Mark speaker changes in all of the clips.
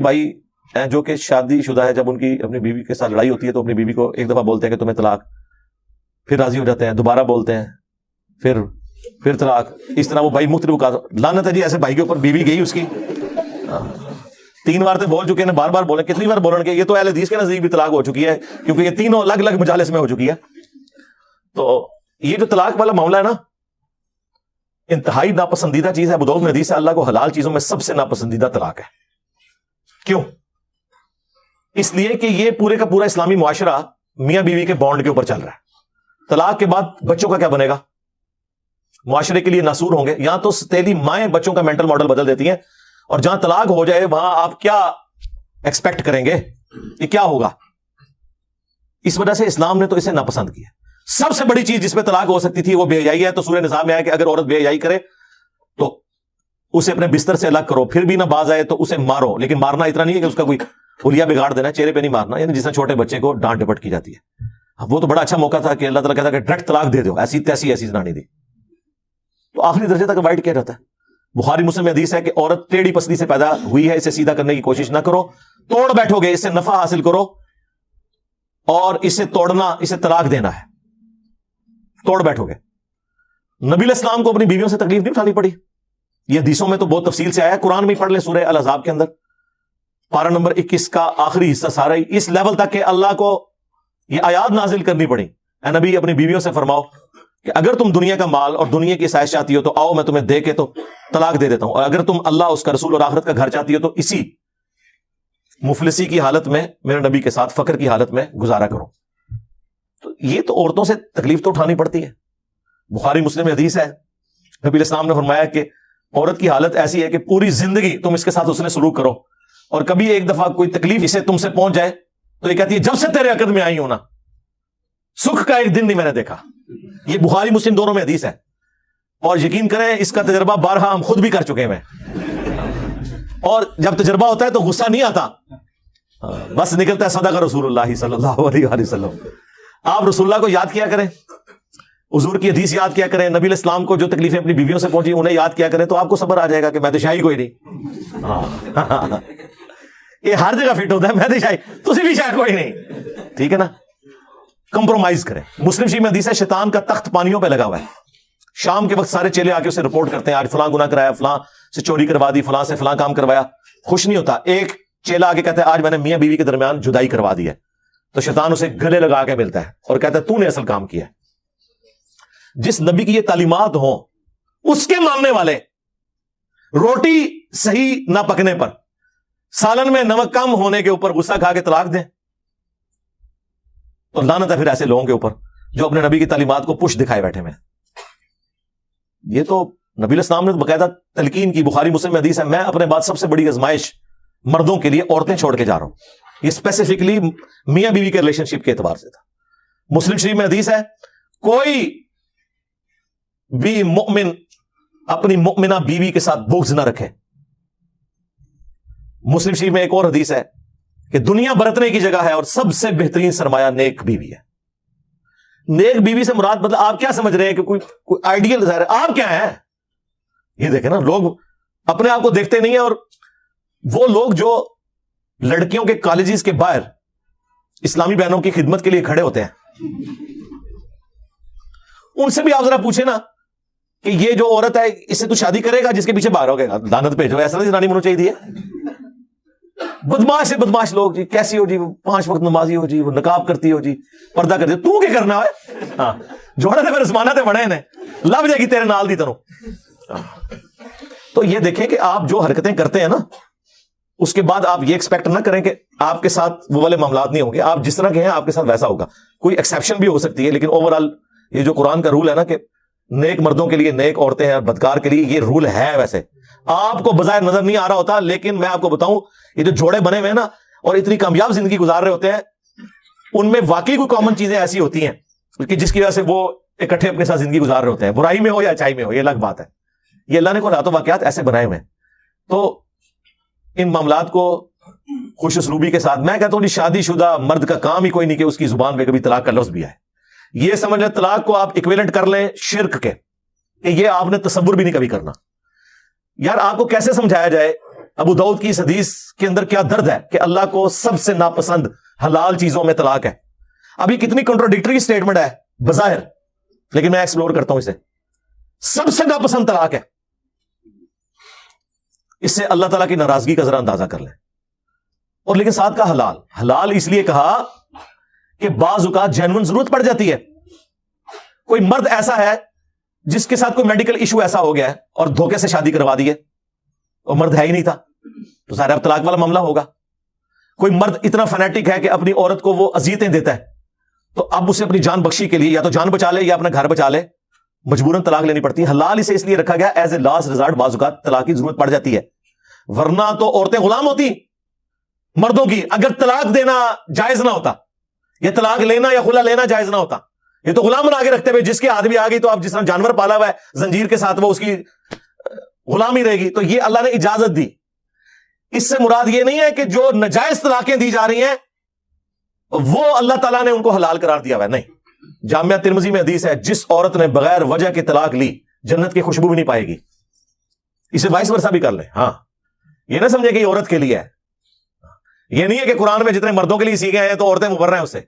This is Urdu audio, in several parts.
Speaker 1: بھائی ہیں جو کہ شادی شدہ ہے، جب ان کی اپنی بیوی کے ساتھ لڑائی ہوتی ہے تو اپنی بیوی کو ایک دفعہ بولتے ہیں کہ تمہیں طلاق، پھر راضی ہو جاتے ہیں، دوبارہ بولتے ہیں، پھر طلاق. اس طرح وہ بھائی مختلف اوقات، لعنت ہے جی ایسے بھائی کے اوپر. بیوی گئی اس کی 3 بار تو بول چکے ہیں، بار بار بولیں، کتنی بار بولیں گے؟ یہ تو اہل حدیث کے نزدیک بھی طلاق ہو چکی ہے، کیونکہ یہ تینوں الگ الگ مجالس میں ہو چکی ہے. تو یہ جو طلاق والا معاملہ ہے نا، انتہائی ناپسندیدہ چیز ہے. ابو داؤد میں حدیث ہے اللہ کو حلال چیزوں میں سب سے ناپسندیدہ طلاق ہے. کیوں؟ اس لیے کہ یہ پورے کا پورا اسلامی معاشرہ میاں بیوی کے بانڈ کے اوپر چل رہا ہے. طلاق کے بعد بچوں کا کیا بنے گا؟ معاشرے کے لیے ناسور ہوں گے. یہاں تو ستیلی مائیں بچوں کا مینٹل ماڈل بدل دیتی ہیں، اور جہاں طلاق ہو جائے وہاں آپ کیا ایکسپیکٹ کریں گے؟ یہ کیا ہوگا؟ اس وجہ سے اسلام نے تو اسے ناپسند کیا. سب سے بڑی چیز جس پہ طلاق ہو سکتی تھی وہ بے حیائی ہے. تو سورہ نساء میں آیا کہ اگر عورت بے حیائی کرے تو اسے اپنے بستر سے الگ کرو، پھر بھی نہ باز آئے تو اسے مارو. لیکن مارنا اتنا نہیں ہے کہ اس کا کوئی حلیہ بگاڑ دینا، چہرے پہ نہیں مارنا، یعنی جس طرح چھوٹے بچے کو ڈانٹ ڈپٹ کی جاتی ہے. وہ تو بڑا اچھا موقع تھا کہ اللہ تعالیٰ کہتا کہ ڈائریکٹ طلاق دے دو، ایسی تیسی ایسی زنانی دی. تو آخری درجے تک اوائڈ کیا جاتا ہے. بخاری مسلم میں حدیث ہے کہ عورت ٹیڑھی پسلی سے پیدا ہوئی ہے، اسے سیدھا کرنے کی کوشش نہ کرو، توڑ بیٹھو گے، اس سے نفع حاصل کرو، اور اسے توڑنا، اسے طلاق دینا ہے. توڑ بیٹھو گے. نبی علیہ السلام کو اپنی بیویوں سے تکلیف نہیں اٹھانی پڑی. یہ حدیثوں میں تو بہت تفصیل سے آیا ہے. قرآن میں پڑھ لیں سورہ الاحزاب کے اندر پارہ نمبر 21 کا آخری حصہ سارا ہی اس لیول تک کہ اللہ کو یہ آیات نازل کرنی پڑی. اے نبی اپنی بیویوں سے فرماؤ کہ اگر تم دنیا کا مال اور دنیا کی عیش چاہتی ہو تو آؤ میں تمہیں دے کے تو طلاق دے دیتا ہوں، اور اگر تم اللہ، اس کا رسول اور آخرت کا گھر چاہتی ہو تو اسی مفلسی کی حالت میں میرے نبی کے ساتھ فقر کی حالت میں گزارا کرو. تو یہ تو عورتوں سے تکلیف تو اٹھانی پڑتی ہے. بخاری مسلم میں حدیث ہے نبی علیہ السلام نے فرمایا کہ عورت کی حالت ایسی ہے کہ پوری زندگی تم اس کے ساتھ اس نے سلوک کرو، اور کبھی ایک دفعہ کوئی تکلیف اسے تم سے پہنچ جائے تو یہ کہتی ہے جب سے تیرے عقد میں آئی ہوں نا سکھ کا ایک دن نہیں میں نے دیکھا. یہ بخاری مسلم دونوں میں حدیث ہے، اور یقین کریں اس کا تجربہ بارہا ہم خود بھی کر چکے ہیں. اور جب تجربہ ہوتا ہے تو غصہ نہیں آتا، بس نکلتا ہے صدق رسول اللہ صلی اللہ علیہ وسلم. آپ رسول اللہ کو یاد کیا کریں، حضور کی حدیث یاد کیا کریں، نبی علیہ السلام کو جو تکلیفیں اپنی بیویوں سے پہنچی انہیں یاد کیا کریں، تو آپ کو صبر آ جائے گا کہ میں تو شاہی کوئی نہیں. یہ ہر جگہ فٹ ہوتا ہے، میں تو شاہی، تسی بھی شاہی کوئی نہیں. ٹھیک ہے نا؟ کمپرومائز کریں. مسلم شریف میں حدیث ہے شیطان کا تخت پانیوں پہ لگا ہوا ہے. شام کے وقت سارے چیلے آ کے اسے رپورٹ کرتے ہیں، آج فلاں گناہ کرایا، فلاں سے چوری کروا دی، فلاں سے فلاں کام کروایا. خوش نہیں ہوتا. ایک چیلا آ کے کہتا ہے آج میں نے میاں بیوی کے درمیان جدائی کروا دی ہے. تو شیطان اسے گلے لگا کے ملتا ہے اور کہتا ہے تو نے اصل کام کیا ہے. جس نبی کی یہ تعلیمات ہوں اس کے ماننے والے روٹی صحیح نہ پکنے پر، سالن میں نمک کم ہونے کے اوپر غصہ کھا کے طلاق دیں تو لعنت ہے پھر ایسے لوگوں کے اوپر جو اپنے نبی کی تعلیمات کو پش دکھائے بیٹھے میں. یہ تو نبی علیہ السلام نے باقاعدہ تلقین کی. بخاری مسلم میں حدیث ہے میں اپنے بعد سب سے بڑی آزمائش مردوں کے لیے عورتیں چھوڑ کے جا رہا ہوں. یہ اسپیسیفکلی میاں بیوی کے ریلیشن شپ کے اعتبار سے تھا. مسلم شریف میں حدیث ہے کوئی بھی مؤمن اپنی مؤمنہ بیوی کے ساتھ بغض نہ رکھے. مسلم شریف میں ایک اور حدیث ہے کہ دنیا برتنے کی جگہ ہے اور سب سے بہترین سرمایہ نیک بیوی ہے. نیک بیوی سے مراد مطلب آپ کیا سمجھ رہے ہیں کہ کوئی آئیڈیل ظاہر ہے؟ آپ کیا ہیں؟ یہ دیکھیں نا، لوگ اپنے آپ کو دیکھتے نہیں ہیں. اور وہ لوگ جو لڑکیوں کے کالجز کے باہر اسلامی بہنوں کی خدمت کے لیے کھڑے ہوتے ہیں ان سے بھی آپ ذرا پوچھیں نا کہ یہ جو عورت ہے اس سے تو شادی کرے گا جس کے پیچھے باہر ہو گیا لعنت بھیجو. ایسا نہیں زنانی منو چاہیے. بدماش سے بدماش لوگ جی، کیسی ہو جی، وہ 5 وقت نمازی ہو جی، وہ نقاب کرتی ہو جی، پردہ کرتی ہو، تو کیا کرنا ہے؟ ہاں جوڑے تھے پھر اسمانہ تے بڑے نے لب جائے گی تیرے نال دی تنو. تو یہ دیکھیں کہ آپ جو حرکتیں کرتے ہیں نا اس کے بعد آپ یہ ایکسپیکٹ نہ کریں کہ آپ کے ساتھ وہ والے معاملات نہیں ہوں گے. آپ جس طرح کے ہیں آپ کے ساتھ ویسا ہوگا. کوئی ایکسیپشن بھی ہو سکتی ہے لیکن اوور آل یہ جو قرآن کا رول ہے نا کہ نیک مردوں کے لیے نیک عورتیں ہیں اور بدکار کے لیے یہ رول ہے. ویسے آپ کو بظاہر نظر نہیں آ رہا ہوتا لیکن میں آپ کو بتاؤں یہ جو جوڑے بنے ہوئے ہیں نا اور اتنی کامیاب زندگی گزار رہے ہوتے ہیں ان میں واقعی کوئی کامن چیزیں ایسی ہوتی ہیں کہ جس کی وجہ سے وہ اکٹھے اپنے ساتھ زندگی گزار رہے ہوتے ہیں، برائی میں ہو یا اچھائی میں ہو. یہ الگ بات ہے. یہ اللہ نے کو رات و واقعات ایسے بنائے ہوئے ہیں. تو ان معاملات کو خوش اسلوبی کے ساتھ، میں کہتا ہوں شادی شدہ مرد کا کام ہی کوئی نہیں کہ اس کی زبان پہ کبھی طلاق کا لفظ بھی آئے. یہ سمجھ لیں طلاق کو آپ ایکویلنٹ کر لیں شرک کے، کہ یہ آپ نے تصور بھی نہیں کبھی کرنا. یار آپ کو کیسے سمجھایا جائے ابو داؤد کی اس حدیث کے اندر کیا درد ہے کہ اللہ کو سب سے ناپسند حلال چیزوں میں طلاق ہے. ابھی کتنی کنٹراڈکٹری سٹیٹمنٹ ہے بظاہر, لیکن میں ایکسپلور کرتا ہوں اسے. سب سے ناپسند طلاق ہے. اس سے اللہ تعالیٰ کی ناراضگی کا ذرا اندازہ کر لیں. اور لیکن ساتھ کا حلال, حلال اس لیے کہا کہ بعض اوقات جینون ضرورت پڑ جاتی ہے. کوئی مرد ایسا ہے جس کے ساتھ کوئی میڈیکل ایشو ایسا ہو گیا ہے اور دھوکے سے شادی کروا دی ہے, اور مرد ہے ہی نہیں تھا, تو ظاہر اب طلاق والا معاملہ ہوگا. کوئی مرد اتنا فنیٹک ہے کہ اپنی عورت کو وہ اذیتیں دیتا ہے, تو اب اسے اپنی جان بخشی کے لیے یا تو جان بچا لے یا اپنا گھر بچا لے, مجبوراً طلاق لینی پڑتی ہے. حلال اسے اس لیے رکھا گیا ایز اے لاسٹ ریزارٹ, بعض اوقات طلاق کی ضرورت پڑ جاتی ہے, ورنہ تو عورتیں غلام ہوتی مردوں کی. اگر طلاق دینا جائز نہ ہوتا, یا طلاق لینا یا خلا لینا جائز نہ ہوتا, یہ تو غلام بنا کے رکھتے ہوئے جس کے ہاتھ بھی آ گئی تو اب جس طرح جانور پالا ہوا ہے زنجیر کے ساتھ وہ اس کی غلامی رہے گی. تو یہ اللہ نے اجازت دی. اس سے مراد یہ نہیں ہے کہ جو ناجائز طلاقیں دی جا رہی ہیں وہ اللہ تعالیٰ نے ان کو حلال قرار دیا ہوا ہے, نہیں. جامعہ ترمذی میں حدیث ہے, جس عورت نے بغیر وجہ کی طلاق لی جنت کی خوشبو بھی نہیں پائے گی. اسے وائس ورثہ بھی کر لیں. ہاں, یہ نہ سمجھے کہ یہ عورت کے لیے ہے. یہ نہیں ہے کہ قرآن میں جتنے مردوں کے لیے سیکھے ہیں تو عورتیں مبرہ ہیں اس سے.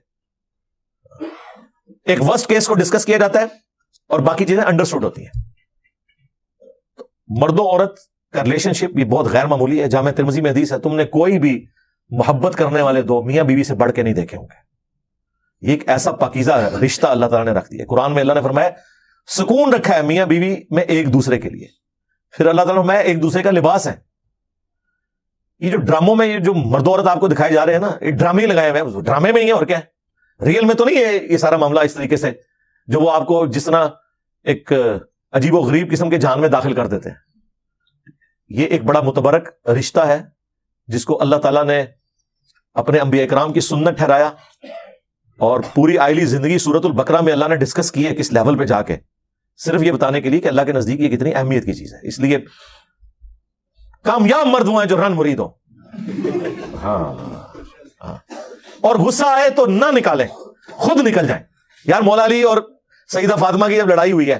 Speaker 1: ایک ورسٹ کیس کو ڈسکس کیا جاتا ہے اور باقی چیزیں انڈرسٹوڈ ہوتی ہیں. مردوں عورت کا ریلیشن شپ بھی بہت غیر معمولی ہے. جامعہ ترمذی میں حدیث ہے, تم نے کوئی بھی محبت کرنے والے دو میاں بیوی سے بڑھ کے نہیں دیکھے ہوں گے. یہ ایک ایسا پاکیزہ رشتہ اللہ تعالیٰ نے رکھ دیا. قرآن میں اللہ نے فرمایا سکون رکھا ہے میاں بیوی میں ایک دوسرے کے لیے. پھر اللہ تعالیٰ نے فرمایا ایک دوسرے کا لباس ہے. یہ جو ڈراموں میں یہ جو مرد عورت آپ کو دکھائے جا رہے ہیں نا, یہ ڈرامے لگائے ہوئے ہیں. ڈرامے میں ہی ہے اور کیا ہے, ریئل میں تو نہیں ہے یہ سارا معاملہ اس طریقے سے جو وہ آپ کو جس طرح ایک عجیب و غریب قسم کے جہان میں داخل کر دیتے ہیں. یہ ایک بڑا متبرک رشتہ ہے جس کو اللہ تعالیٰ نے اپنے انبیاء کرام کی سنت ٹھہرایا, اور پوری آئلی زندگی سورۃ البقرہ میں اللہ نے ڈسکس کی ہے کس لیول پہ جا کے, صرف یہ بتانے کے لیے کہ اللہ کے نزدیک یہ کتنی اہمیت کی چیز ہے. اس لیے کامیاب مرد وہ ہیں جو رن مرید ہو. ہاں, اور غصہ آئے تو نہ نکالیں, خود نکل جائیں. یار مولا علی اور سیدہ فاطمہ کی جب لڑائی ہوئی ہے,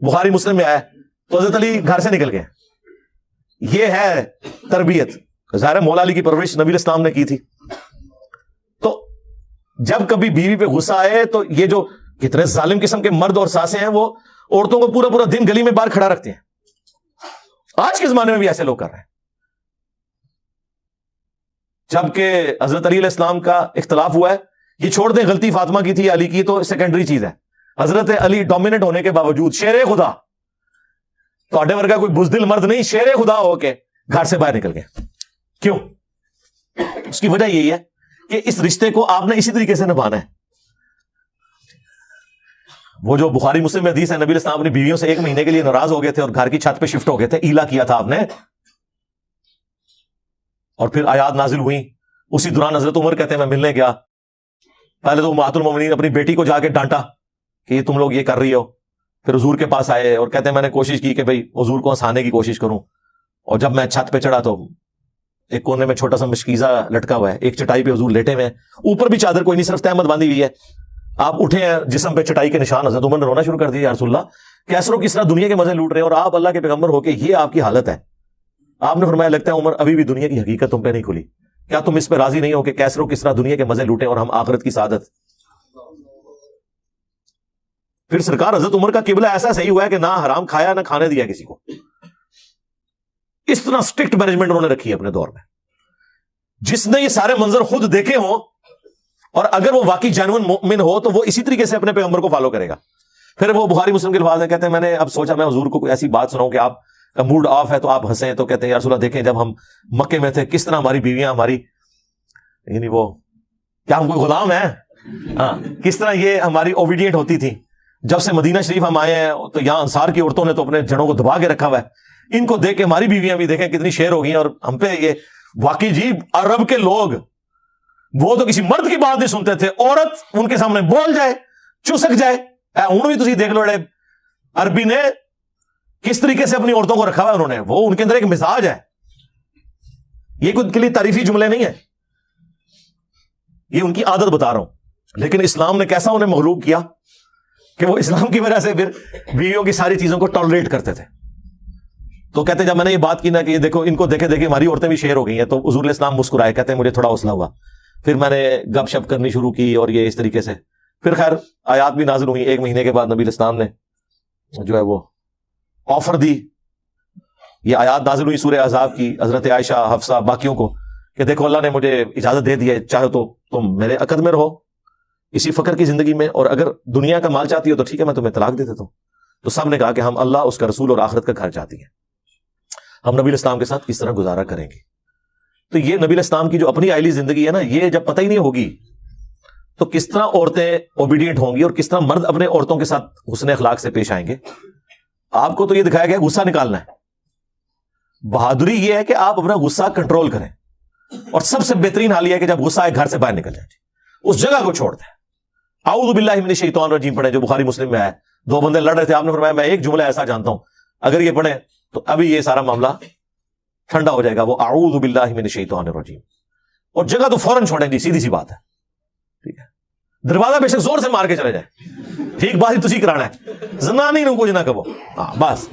Speaker 1: بخاری مسلم میں آیا, تو حضرت علی گھر سے نکل گئے. یہ ہے تربیت. ظاہر مولا علی کی پرورش نبی اسلام نے کی تھی. تو جب کبھی بیوی پہ غصہ آئے تو یہ جو کتنے ظالم قسم کے مرد اور ساسیں ہیں وہ عورتوں کو پورا پورا دن گلی میں باہر کھڑا رکھتے ہیں. آج کے زمانے میں بھی ایسے لوگ کر رہے ہیں. جبکہ حضرت علی علیہ السلام کا اختلاف ہوا ہے, یہ چھوڑ دیں غلطی فاطمہ کی تھی علی کی تو سیکنڈری چیز ہے. حضرت علی ڈومیننٹ ہونے کے باوجود شیر خدا, تھوڑے ورگا کوئی بزدل مرد نہیں, شیر خدا ہو کے گھر سے باہر نکل گئے. کیوں؟ اس کی وجہ یہی ہے کہ اس رشتے کو آپ نے اسی طریقے سے نبھانا ہے. وہ جو بخاری مسلم میں حدیث ہے, نبی اسلام اپنی بیویوں سے 1 مہینے کے لیے ناراض ہو گئے تھے اور گھر کی چھت پہ شفٹ ہو گئے تھے, ایلا کیا تھا آپ نے, اور پھر آیات نازل ہوئی. اسی دوران حضرت عمر کہتے ہیں میں ملنے گیا, پہلے تو امہات المومنین اپنی بیٹی کو جا کے ڈانٹا کہ یہ تم لوگ یہ کر رہی ہو. پھر حضور کے پاس آئے اور کہتے ہیں میں نے کوشش کی کہ بھئی حضور کو ہنسانے کی کوشش کروں, اور جب میں چھت پہ چڑھا تو ایک کونے میں چھوٹا سا مشکیزہ لٹکا ہوا ہے, ایک چٹائی پہ حضور لیٹے ہوئے ہیں, اوپر بھی چادر کوئی نہیں, صرف تہمت باندھی ہوئی ہے. آپ اٹھے ہیں, جسم پہ چٹائی کے نشان. حضرت عمر نے رونا شروع کر دیا, یا رسول اللہ کیسرو کس طرح دنیا کے مزے لوٹ رہے ہیں اور آپ اللہ کے پیغمبر ہو کے یہ آپ کی حالت ہے. آپ نے فرمایا لگتا ہے عمر ابھی بھی دنیا کی حقیقت تم پہ نہیں کھلی. کیا تم اس پہ راضی نہیں ہو کہ کیسرو کس طرح دنیا کے مزے لوٹیں اور ہم آخرت کی سعادت. پھر سرکار حضرت عمر کا قبلہ ایسا صحیح ہوا ہے کہ نہ حرام کھایا نہ کھانے دیا کسی کو. اس طرح سٹرکٹ مینجمنٹ انہوں نے رکھی ہے اپنے دور میں. جس نے یہ سارے منظر خود دیکھے ہوں اور اگر وہ واقعی جینوئن مومن ہو تو وہ اسی طریقے سے اپنے پیغمبر کو فالو کرے گا. پھر وہ بخاری مسلم کے الفاظ ہیں, کہتے ہیں میں نے اب سوچا میں حضور کو کوئی ایسی بات سناؤں کہ آپ کا موڈ آف ہے تو آپ ہنسیں. تو کہتے ہیں یا رسول اللہ دیکھیں جب ہم مکے میں تھے کس طرح ہماری بیویاں ہماری یعنی وہ کیا ہم کوئی غلام ہیں, ہاں کس طرح یہ ہماری اوبیڈینٹ ہوتی تھی. جب سے مدینہ شریف ہم آئے ہیں تو یہاں انصار کی عورتوں نے تو اپنے جڑوں کو دبا کے رکھا ہوا ہے. ان کو دیکھ کے ہماری بیویاں بھی دیکھیں کتنی شیر ہو گئی ہیں, اور ہم پہ یہ واقعی جی عرب کے لوگ وہ تو کسی مرد کی بات نہیں سنتے تھے, عورت ان کے سامنے بول جائے چسک جائے. ہوں بھی تسی دیکھ لو عربی نے کس طریقے سے اپنی عورتوں کو رکھا ہوا ہے انہوں نے, وہ ان کے اندر ایک مزاج ہے. یہ کوئی ان کے لیے تعریفی جملے نہیں ہے, یہ ان کی عادت بتا رہا ہوں. لیکن اسلام نے کیسا انہیں مغلوب کیا کہ وہ اسلام کی وجہ سے پھر بیویوں کی ساری چیزوں کو ٹالریٹ کرتے تھے. تو کہتے ہیں جب میں نے یہ بات کی نا کہ دیکھو ان کو دیکھے دیکھے ہماری عورتیں بھی شیر ہو گئی ہیں, تو حضور علیہ السلام مسکرائے, کہتے ہیں مجھے تھوڑا حوصلہ ہوا, پھر میں نے گپ شپ کرنی شروع کی اور یہ اس طریقے سے پھر خیر آیات بھی نازل ہوئی. 1 مہینے کے بعد نبی علیہ السلام نے جو ہے وہ آفر دی, یہ آیات نازل ہوئی سورہ احزاب کی, حضرت عائشہ, حفصہ, باقیوں کو, کہ دیکھو اللہ نے مجھے اجازت دے دی ہے, چاہے تو تم میرے عقد میں رہو اسی فقر کی زندگی میں, اور اگر دنیا کا مال چاہتی ہو تو ٹھیک ہے میں تمہیں طلاق دے دیتا ہوں. تو سب نے کہا کہ ہم اللہ, اس کا رسول اور آخرت کا گھر چاہتی ہیں, ہم نبی علیہ السلام کے ساتھ کس طرح گزارا کریں گے. تو یہ نبی علیہ السلام کی جو اپنی آئلی زندگی ہے نا, یہ جب پتہ ہی نہیں ہوگی تو کس طرح عورتیں اوبیڈینٹ ہوں گی اور کس طرح مرد اپنے عورتوں کے ساتھ حسن اخلاق سے پیش آئیں گے. آپ کو تو یہ دکھایا گیا غصہ نکالنا ہے, بہادری یہ ہے کہ آپ اپنا غصہ کنٹرول کریں, اور سب سے بہترین حال یہ ہے کہ جب غصہ آئے گھر سے باہر نکل جائیں, اس جگہ کو چھوڑ دیں. اعوذ باللہ من الشیطان الرجیم پڑھیں, جو بخاری مسلم میں آیا, 2 بندے لڑ رہے تھے, آپ نے فرمایا میں ایک جملہ ایسا جانتا ہوں اگر یہ پڑھیں تو ابھی یہ سارا معاملہ ٹھنڈا ہو جائے گا, وہ اعوذ باللہ من الشیطان الرجیم, اور جگہ تو فوراً چھوڑیں گی, سیدھی سی بات ہے. ٹھیک ہے, دروازہ بے شک زور سے مار کے چلے جائے, ٹھیک بات ہی تسی کرانا ہے, زنانی نو کچھ نہ کہو, ہاں بس